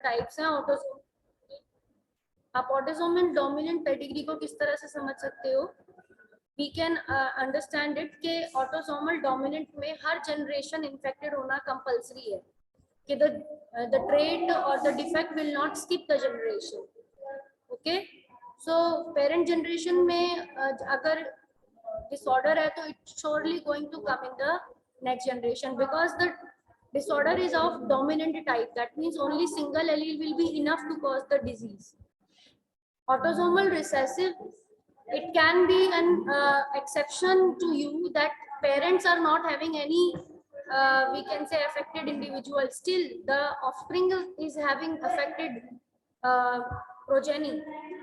Types हैं autosomal. आप autosomal dominant pedigree को किस तरह से समझ सकते हो? वी कैन अंडरस्टैंड इट के ऑटोसोमल डोमिनेंट में हर जनरेशन इन्फेक्टेड होना कंपल्सरी है कि the trait or the defect will not skip the generation. Okay, so parent generation में अगर disorder है तो it's surely going to come in the next generation because the disorder is of dominant type. That means only single allele will be enough to cause the disease. Autosomal recessive, it can be an exception to you that parents are not having any we can say affected individual, still the offspring is having affected progeny.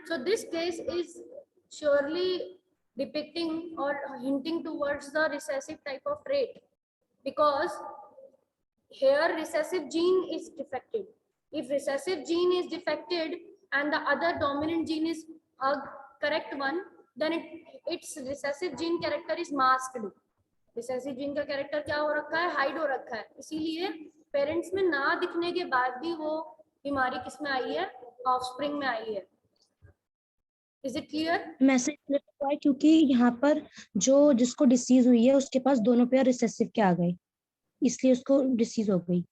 So this case is surely depicting or hinting towards the recessive type of trait because here recessive gene is defected. If recessive gene is defected and the other dominant gene is a correct one, then its recessive gene character is masked. Recessive gene का character क्या हो रखा है? Hide हो रखा है। इसीलिए parents में ना दिखने के बाद भी वो बीमारी किस में आई है? ऑफस्प्रिंग में आई है। Is it clear? मैसेज हुआ है क्योंकि यहाँ पर जो जिसको डिसीज हुई है उसके पास दोनों पेयर रिसेसिव के आ गए, इसलिए उसको डिसीज हो गई।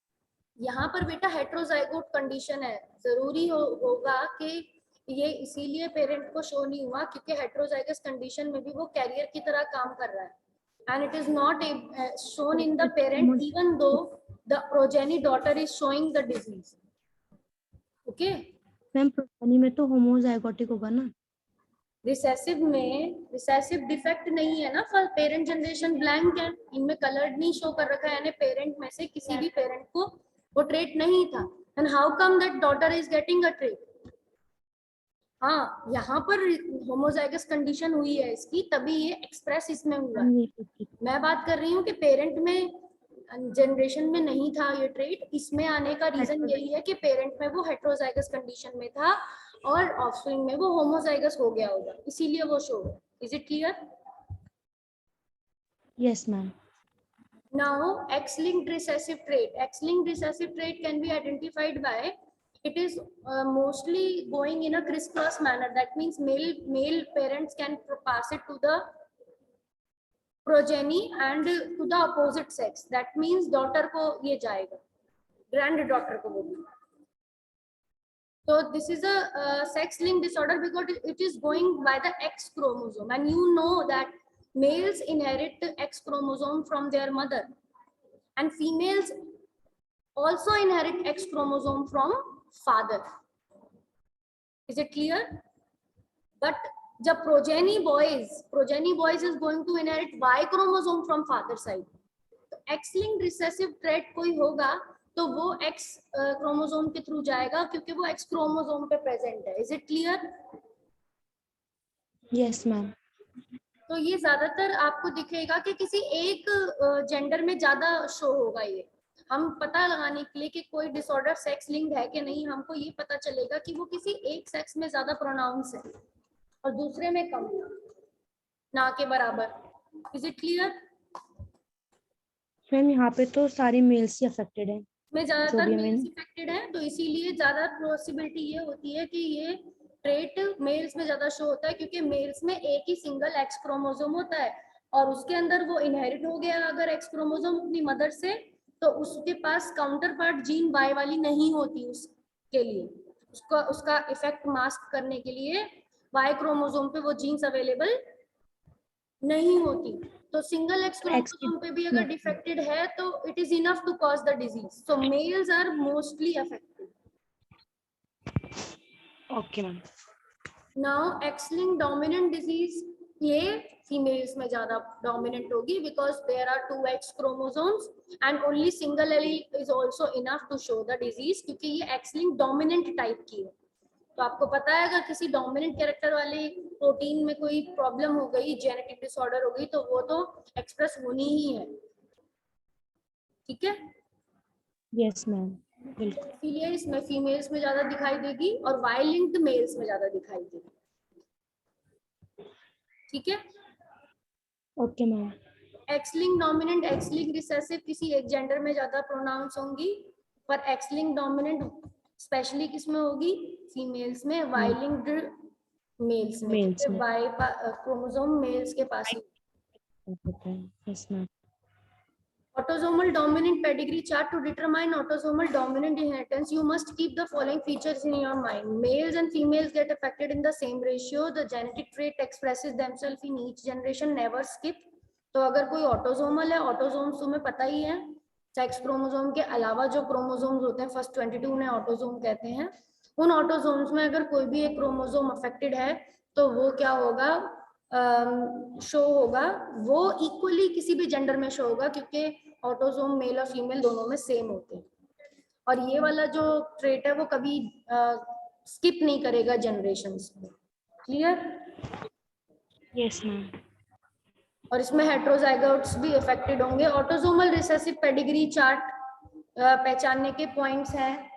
यहाँ पर बेटा हेट्रोजाइगोट कंडीशन है, जरूरी होगा कि ये इसीलिए पेरेंट को शो नहीं हुआ क्योंकि हेट्रोजाइगस कंडीशन में भी वो कैरियर की तरह काम कर रहा है and it is not shown in the parent even though the progeny daughter is showing the disease. Okay, ma'am progeny में तो होमोजाइगोटिक होगा ना? रिसेसिव में रिसेसिव डिफेक्ट नहीं है ना, फर्स्ट पेरेंट जनरेशन ब्लैंक है, इनमें कलर्ड नहीं शो कर रखा है, यानी पेरेंट में से किसी भी पेरेंट को वो ट्रेट नहीं था। And how come that daughter is getting a trait? हाँ, यहाँ पर होमोजाइगस कंडीशन हुई है इसकी, तभी ये एक्सप्रेस इसमें हुआ है। मैं बात कर रही हूँ कि पेरेंट में जनरेशन में नहीं था ये ट्रेट, इसमें आने का रीजन यही है कि पेरेंट में वो हेट्रोजाइगस कंडीशन में था और ऑफस्प्रिंग में वो होमोजाइगस हो गया होगा, इसीलिए वो शो है। Is it clear? Yes ma'am. Now X-linked recessive trait. X-linked recessive trait can be identified by it is mostly going in a crisscross manner. That means male parents can pass it to the progeny and to the opposite sex. That means daughter को ये जाएगा, granddaughter को वो भी. So this is a sex-linked disorder because it is going by the X chromosome, and you know that males inherit X chromosome from their mother and females also inherit X chromosome from father. Is it clear? But the progeny boys is going to inherit Y chromosome from father side. तो X-linked recessive trait कोई होगा तो वो X chromosome के through जाएगा क्योंकि वो X chromosome पे प्रेजेंट है। Is it clear? Yes ma'am. तो ये ज्यादातर आपको दिखेगा कि किसी एक जेंडर में ज्यादा शो होगा। ये हम पता लगाने के लिए कि कोई डिसऑर्डर सेक्स लिंक्ड है कि नहीं, हमको ये पता चलेगा कि वो किसी एक सेक्स में ज्यादा प्रोनाउंस है और दूसरे में कम, ना के बराबर। Is it clear? मैम यहाँ पे तो सारे मेल्स ही अफेक्टेड हैं, में ज्यादातर मेल्स अफेक्टेड है, तो इसीलिए ज्यादा पॉसिबिलिटी ये होती है कि ये ट्रेट मेल्स में ज्यादा शो होता है क्योंकि मेल्स में एक ही सिंगल एक्स क्रोमोसोम होता है और उसके अंदर वो इनहेरिट हो गया अगर एक्स क्रोमोसोम अपनी मदर से, तो उसके पास काउंटर पार्ट जीन बाय वाली नहीं होती, उसके लिए उसका इफेक्ट मास्क करने के लिए वाई क्रोमोसोम पे वो जीन्स अवेलेबल नहीं होती। तो सिंगल एक्स क्रोमोसोम पे भी अगर डिफेक्टेड है तो it is enough to cause the disease. So males are mostly affected. Okay ma'am. Now X linked dominant disease ये फीमेल्स में ज्यादा डोमिनेंट होगी because there are 2 X chromosomes and only single allele is also enough to show the disease क्योंकि ये x-linked dominant type की है। तो आपको पता है अगर किसी डोमिनेंट कैरेक्टर वाले प्रोटीन में कोई प्रॉब्लम हो गई, जेनेटिक डिसऑर्डर हो गई, तो वो तो एक्सप्रेस होनी ही है। ठीक है? यस मैम, बिल्कुल। इसीलिए इसमें फीमेल्स में ज्यादा दिखाई देगी और वाई लिंक्ड मेल्स में ज्यादा दिखाई देगी। ठीक है? Okay ma'am. X link dominant, x link recessive किसी एक जेंडर में ज्यादा प्रोनाउंस होंगी, पर एक्स लिंक डोमिनेंट स्पेशली किसमें होगी, फीमेल्स में, वाई लिंक्ड मेल्स में, Males क्योंकि में वाई क्रोमोसोम मेल्स के पास ही। होता है। Yes, ma'am. Autosomal dominant pedigree chart. To determine autosomal dominant inheritance, you must keep the following features in your mind. Males and females get affected in the same ratio. The genetic trait expresses themselves in each generation. Never skip. तो अगर कोई autosomal है, autosomes तुम्हें पता ही है, sex chromosome के अलावा जो क्रोमोसोम्स होते हैं, फर्स्ट 22 उन्हें ऑटोसोम कहते हैं। उन ऑटोसोम्स में अगर कोई भी एक क्रोमोसोम अफेक्टेड है तो वो क्या होगा, शो होगा, वो इक्वली किसी भी जेंडर में शो होगा, क्योंकि ऑटोसोम मेल और फीमेल दोनों में सेम होते हैं। और ये वाला जो ट्रेट है वो कभी स्किप नहीं करेगा जनरेशंस में। क्लियर? Yes, ma'am. और इसमें हेट्रोजाइगोट्स भी अफेक्टेड होंगे। ऑटोसोमल रिसेसिव पेडिग्री चार्ट पहचानने के पॉइंट्स हैं।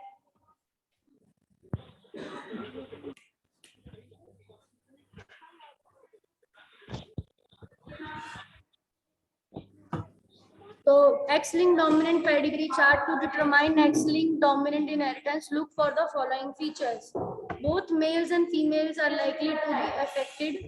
So X-linked dominant pedigree chart. To determine X-linked dominant inheritance, look for the following features. Both males and females are likely to be affected.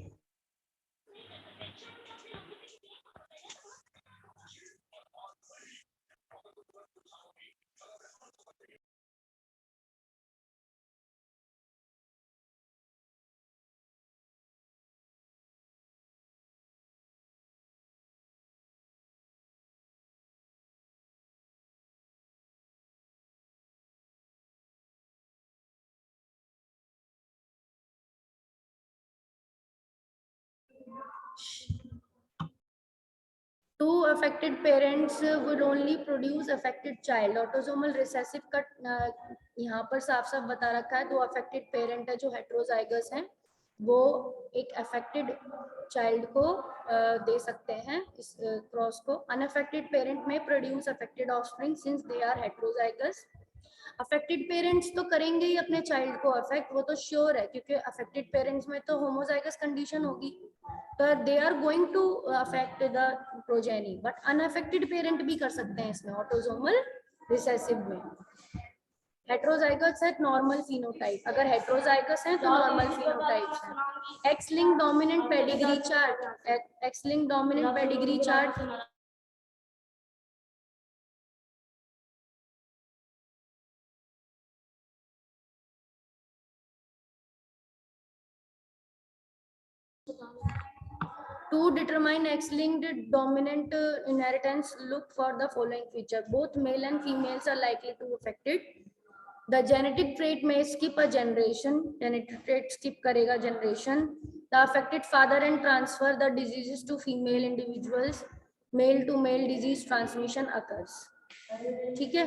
Two affected parents would only produce affected child. Autosomal recessive का यहाँ पर साफ साफ बता रखा है, दो affected parent है जो heterozygous हैं, वो एक affected child को दे सकते हैं इस क्रॉस को. Unaffected parent may produce affected offspring since they are heterozygous. Affected parents तो करेंगे ही अपने चाइल्ड को अफेक्ट, वो तो श्योर है, क्योंकि अफेक्टेड पेरेंट्स में तो होमोजाइगस कंडीशन होगी, तो they are going to affect the progeny. But unaffected parent भी कर सकते हैं इसमें ऑटोसोमल रिसेसिव में. हेट्रोजाइगस है नॉर्मल फिनोटाइप, अगर हेट्रोजाइगस है तो नॉर्मल फिनोटाइप्स हैं. X link dominant pedigree chart. X link dominant pedigree chart To determine X-linked dominant inheritance, look for the following feature. Both male and females are likely to affect it. The genetic trait may skip a generation. Genetic trait skip karega generation. The affected father and transfer the diseases to female individuals. Male to male disease transmission occurs. ठीक है?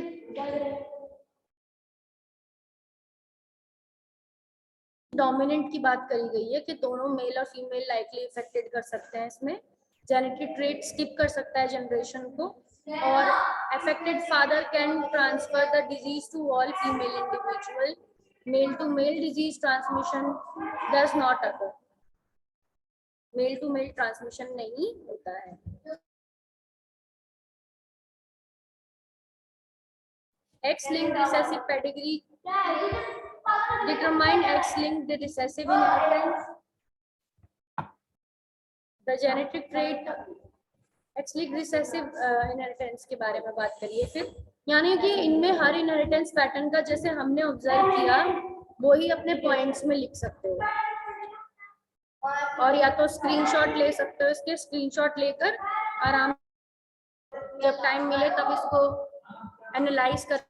Dominant की बात करी गई है कि दोनों mail और फीमेल लाइकली इफेक्टेड कर सकते हैं इसमें. जेनेटिक ट्रेट स्किप कर सकता है जनरेशन को, और affected father can transfer the disease to all female individual. Male to male disease transmission does not occur. Male to male transmission नहीं होता है. X-linked recessive pedigree. Determine X-linked recessive inheritance. The genetic trait X-linked recessive inheritance के बारे में बात करिए फिर. यानी कि इनमें हर इनहेरिटेंस पैटर्न का जैसे हमने ऑब्जर्व किया वो ही अपने पॉइंट्स में लिख सकते हो, और या तो स्क्रीनशॉट ले सकते हो, इसके स्क्रीनशॉट लेकर आराम जब टाइम मिले तब इसको एनालाइज कर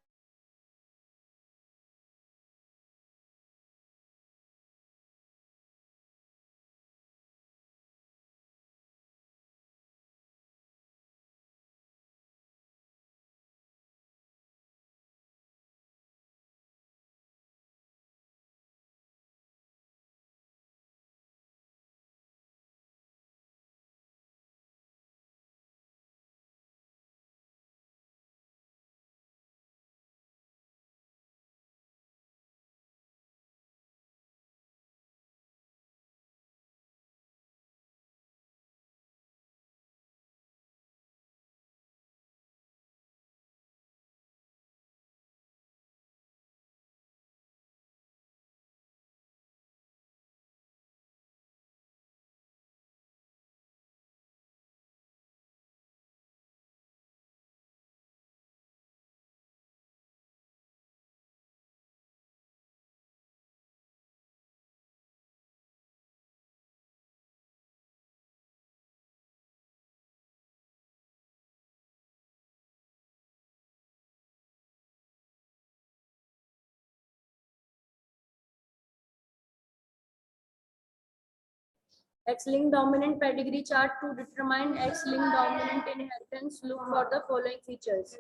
X-linked dominant pedigree chart to determine X-linked dominant inheritance. Look for the following features.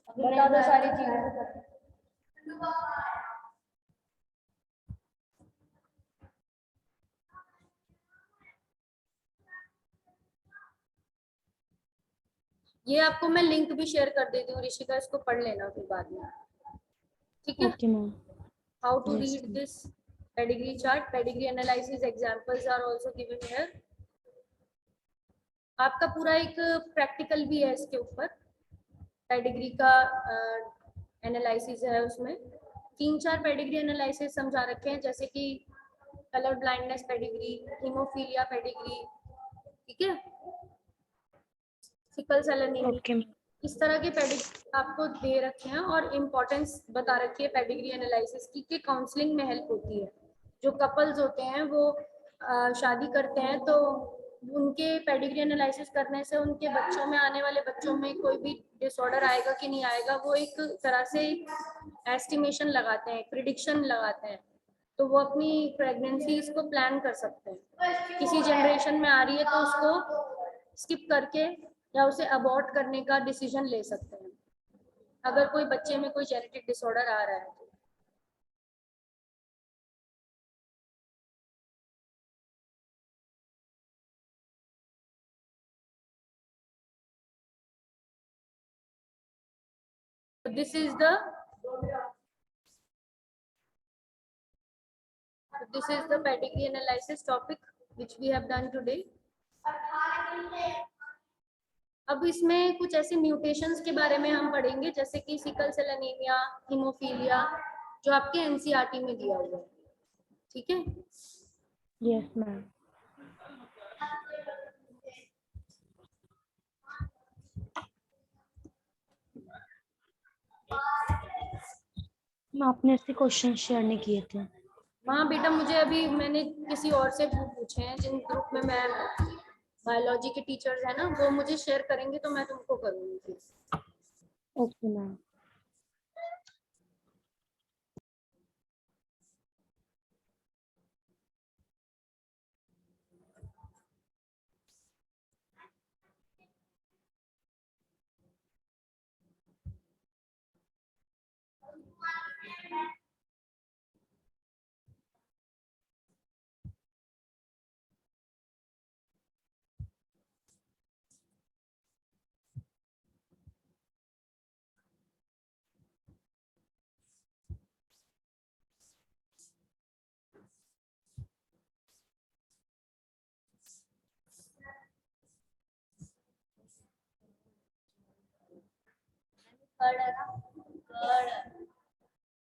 बता दो सारी चीजें. ये आपको मैं लिंक भी शेयर कर देती हूँ ऋषिका, इसको पढ़ लेना फिर बाद में. ठीक है. Okay, ma'am. How to Yes, read ma'am. this pedigree chart? Pedigree analysis examples are also given here. आपका पूरा एक प्रैक्टिकल भी है इसके ऊपर. पेडिग्री का एनालिसिस है, उसमें 3-4 पेडिग्री एनालिसिस समझा रखे हैं, जैसे कि colour blindness pedigree, haemophilia pedigree. ठीक है. Sickle cell anaemia. Okay, ma'am. इस तरह के पेडिग्री आपको दे रखे हैं और इम्पोर्टेंस बता रखी है पेडिग्री एनालिसिस की कि काउंसलिंग में हेल्प होती है. जो कपल्स होते हैं वो शादी करते हैं तो उनके पेडिग्री एनालिसिस करने से उनके बच्चों में, आने वाले बच्चों में कोई भी डिसऑर्डर आएगा कि नहीं आएगा, वो एक तरह से एस्टिमेशन लगाते हैं, प्रिडिक्शन लगाते हैं. तो वो अपनी प्रेगनेंसीज को प्लान कर सकते हैं. किसी जनरेशन में आ रही है तो उसको स्किप करके या उसे अबॉर्ट करने का डिसीजन ले सकते हैं अगर कोई बच्चे में कोई जेनेटिक डिसऑर्डर आ रहा है. This is the pedigree analysis topic which we have done today. अब इसमें कुछ ऐसे म्यूटेशंस के बारे में हम पढ़ेंगे, जैसे कि सिकल सेल एनीमिया, हीमोफीलिया, जो आपके एनसीईआरटी में दिया हुआ है. ठीक है. Yes, ma'am. आपने ऐसे क्वेश्चन शेयर नहीं किए थे. हाँ बेटा, मुझे अभी मैंने किसी और से पूछे हैं, जिन ग्रुप में मैं बायोलॉजी के टीचर्स हैं ना, वो मुझे शेयर करेंगे तो मैं तुमको करूंगी. Okay ma'am.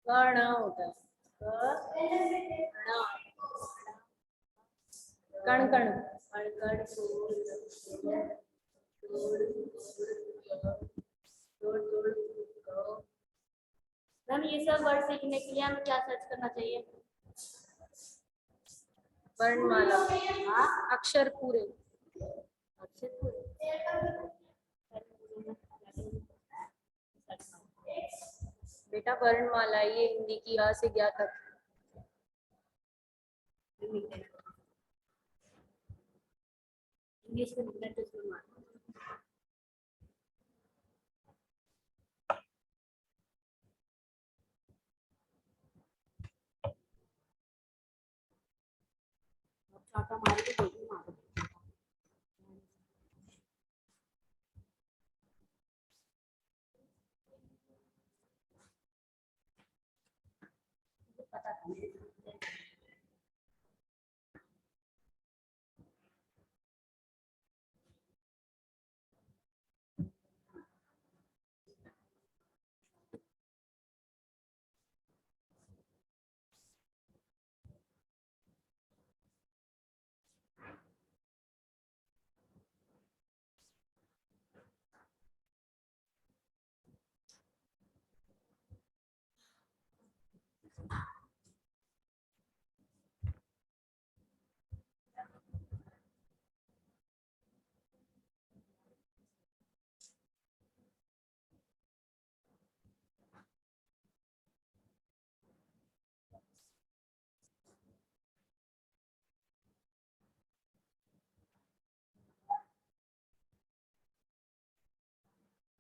कर्ण होता है. कण कण मैम, ये सब वर्ड सीखने के लिए हमें क्या सर्च करना चाहिए? वर्णमाला. अक्षर पूरे. अक्षर पूरे. बेटा वर्णमाला ये हिंदी की आ से ज्ञा तक. इंग्लिश में लिखना है तो चाटा मार के देखी मार. पता नहीं.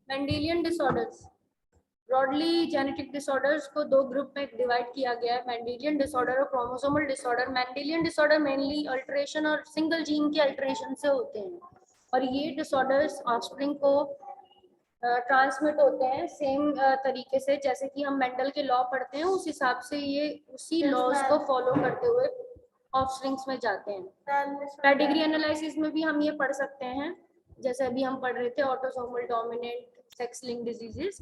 Mendelian disorders, broadly genetic disorders को दो ग्रुप में डिवाइड किया गया है, मेंडेलियन डिसऑर्डर और chromosomal disorder. Mendelian disorder mainly alteration और सिंगल जीन के अल्टरेशन से होते हैं, और ये डिसऑर्डर्स ऑफस्प्रिंग को ट्रांसमिट होते हैं सेम तरीके से जैसे कि हम मेंडल के लॉ पढ़ते हैं, उस हिसाब से ये उसी लॉज को फॉलो करते हुए ऑफस्प्रिंग्स में जाते हैं। पेडिग्री एनालिसिस में भी हम ये पढ़ सकते हैं, जैसे अभी हम पढ़ रहे थे autosomal dominant sex linked diseases,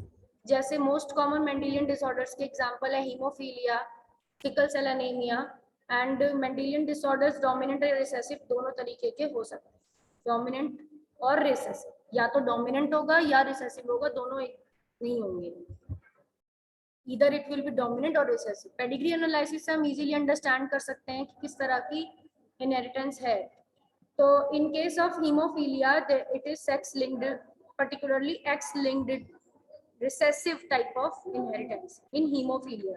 जैसे मोस्ट कॉमन मेंडेलियन डिसऑर्डर्स के एग्जांपल है haemophilia, sickle cell anaemia and Mendelian disorders dominant और रिसेसिव दोनों तरीके के हो सकते हैं, डोमिनेंट और रिसेसिव, या तो डोमिनेंट होगा या रिसेसिव होगा, दोनों एक नहीं होंगे, इधर इट विल बी डोमिनेंट और रिसेसिव। पेडिग्री एनालिसिस से हम इजीली अंडरस्टैंड कर सकते हैं कि किस तरह की इनहेरिटेंस है। तो in case of haemophilia it is sex linked, particularly X-linked recessive type of inheritance in hemophilia.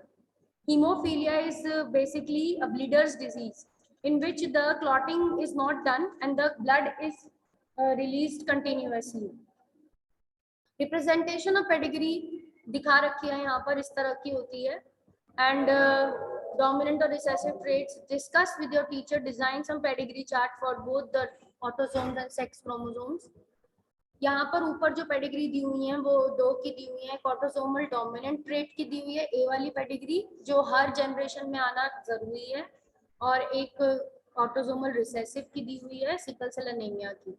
Hemophilia is basically a bleeder's disease in which the clotting is not done and the blood is released continuously. Representation of pedigree दिखा रखी है यहाँ पर, इस तरह की होती है, and dominant or recessive traits. Discuss with your teacher, design some pedigree chart for both the autosomes and sex chromosomes. यहाँ पर ऊपर जो पेडिग्री दी हुई है वो दो की दी हुई है, एक ऑटोसोमल डोमिनेंट ट्रेट की दी हुई है, ए वाली पेडिग्री जो हर जनरेशन में आना जरूरी है, और एक ऑटोसोमल रिसेसिव की दी हुई है, सिकल सेल एनीमिया की।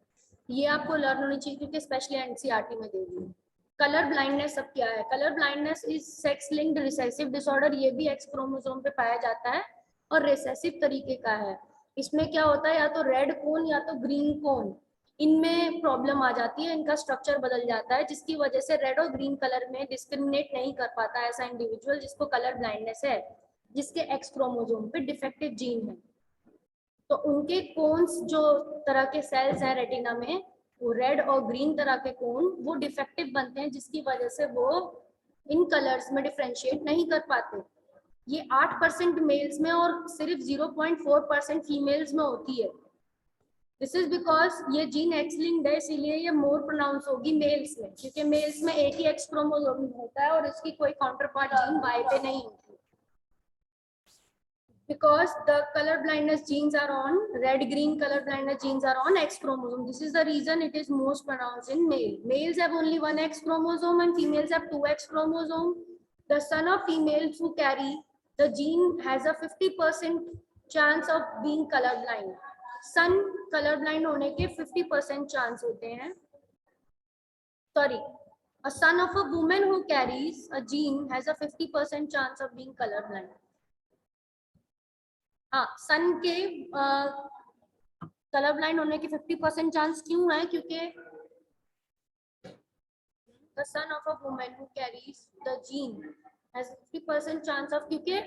ये आपको लर्न होनी चाहिए क्योंकि स्पेशली एनसीईआरटी में दे दी है। कलर ब्लाइंडनेस सब क्या है? Colour blindness is sex linked recessive disorder, ये भी एक्स क्रोमोसोम पे पाया जाता है और रिसेसिव तरीके का है। इसमें क्या होता है, या तो रेड कोन या तो ग्रीन कोन, इनमें प्रॉब्लम आ जाती है, इनका स्ट्रक्चर बदल जाता है, जिसकी वजह से रेड और ग्रीन कलर में डिस्क्रिमिनेट नहीं कर पाता ऐसा इंडिविजुअल जिसको कलर ब्लाइंडनेस है, जिसके एक्स क्रोमोसोम पे डिफेक्टिव जीन है। तो उनके कोन्स जो तरह के सेल्स हैं रेटिना में, वो रेड और ग्रीन तरह के कोन वो डिफेक्टिव बनते हैं, जिसकी वजह से वो इन कलर्स में डिफरेंशिएट नहीं कर पाते। ये 8% मेल्स में और सिर्फ 0.4% फीमेल्स में होती है। दिस इज बिकॉज ये जीन एक्स लिंक्ड है, इसीलिए ये मोर प्रोनाउंस होगी मेल्स में, क्योंकि मेल्स में एक ही एक्स क्रोमोसोम होता है और इसकी कोई काउंटर पार्ट जीन वाई पे नहीं होती। Because the color blindness genes are on, red green color blindness genes are on X chromosome. This is the reason it is most pronounced in male. Males have only one X chromosome and females have two X chromosome. The son of females who carry the gene has a 50% chance of being color blind. Son color blind होने के 50% chance होते हैं. Sorry, a son of a woman who carries a gene has a 50% chance of being color blind. हाँ, सन के colour blind होने की 50% chance क्यों है? क्योंकि the son of a woman who carries the gene has 50% chance of, क्योंकि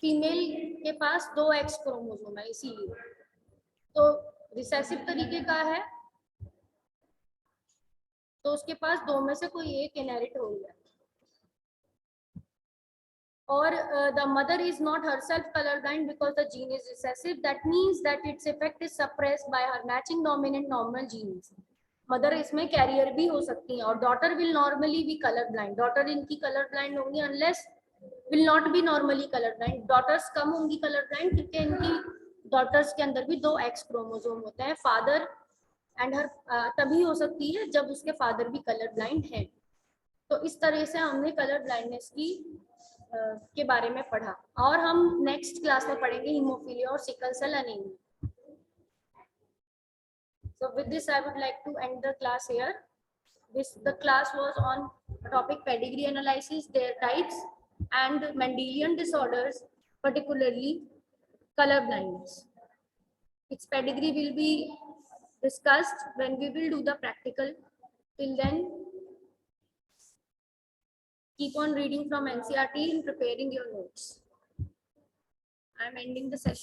female के पास दो एक्स क्रोमोसोम है, इसीलिए। तो रिसेसिव तरीके का है तो उसके पास दो में से कोई एक इनहेरिट हो गया, or the mother is not herself colorblind because the gene is recessive. That means that its effect is suppressed by her matching dominant normal genes. Mother इसमें कैरियर भी हो सकती है, और daughter will normally be colour blind. Daughter इनकी colour blind होंगी unless will not be normally colour blind. Daughters कम होंगी कलर ब्लाइंड क्योंकि इनकी डॉटर्स के अंदर भी दो एक्स क्रोमोसोम होते हैं। फादर एंड हर तभी हो सकती है जब उसके फादर भी कलर ब्लाइंड है। तो इस तरह से हमने कलर ब्लाइंडनेस की के बारे में पढ़ा, और हम नेक्स्ट क्लास में पढ़ेंगे हीमोफीलिया और sickle cell anaemia. So with this I would like to end the class here. The class was on topic pedigree analysis, their types and Mendelian disorders, particularly color blindness. Its pedigree will be discussed when we will do the practical. Till then, keep on reading from NCERT and preparing your notes. I am ending the session.